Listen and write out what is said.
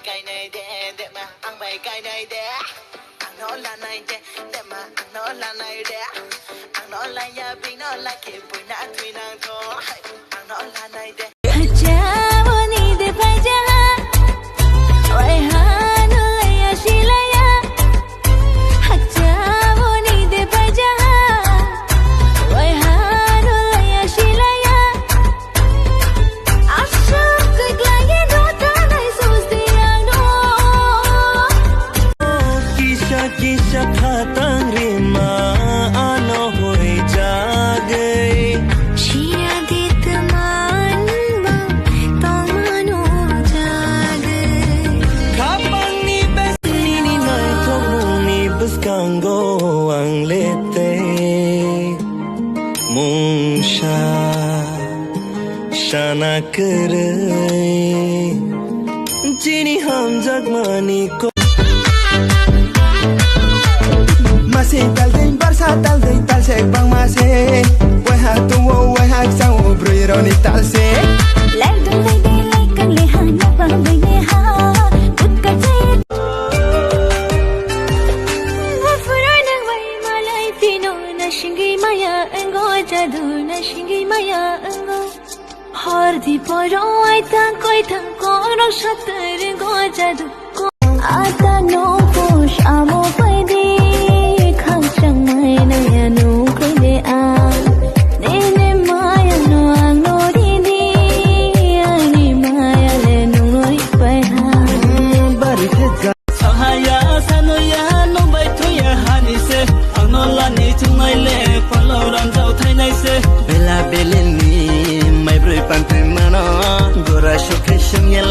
ไกลในเดเดมาอังไปไกลในเดอังนอนละในเดเดมาอังนอนละในเดอังนอนละยาบิงนอนละเก็บปุยนาทวีนางทองอังนอนละในเดHajawani de pajaha Waihanu laya shilaya Hajawani de pajaha Waihanu laya shilaya Ashok glaya dota nai soste ano Kisha kisha khatang rima ano hoi jagai Shira dit man bang tomano jagai Kapang ni bes ni nai thong ni bes kango ang lete Mung shana karai Jini ham jagmani ko Masih tal ding barsa tal ding tal sek bang masih Wahak tuwo wahak sangu bro ironi tal sek Lai dong lai de lai kang le ha na bang lai ne ha Put ka chai Wafura na wai malai pino na shingi maya engo jadu na shingi maya engo Har di poro ai tang koi tang ko no shatar go jadu Ata no push amo pai di khang chang mai na ya nu kai de a Ne ne maya no ang no di di ani maya le nu ngoi pai ha Bari ke ga Sahaya sanoya no bai thoya hani se ano la ni chungai le palo ran jau thai nai se bela beleni mai broi pan thai mano gora shokhe shungel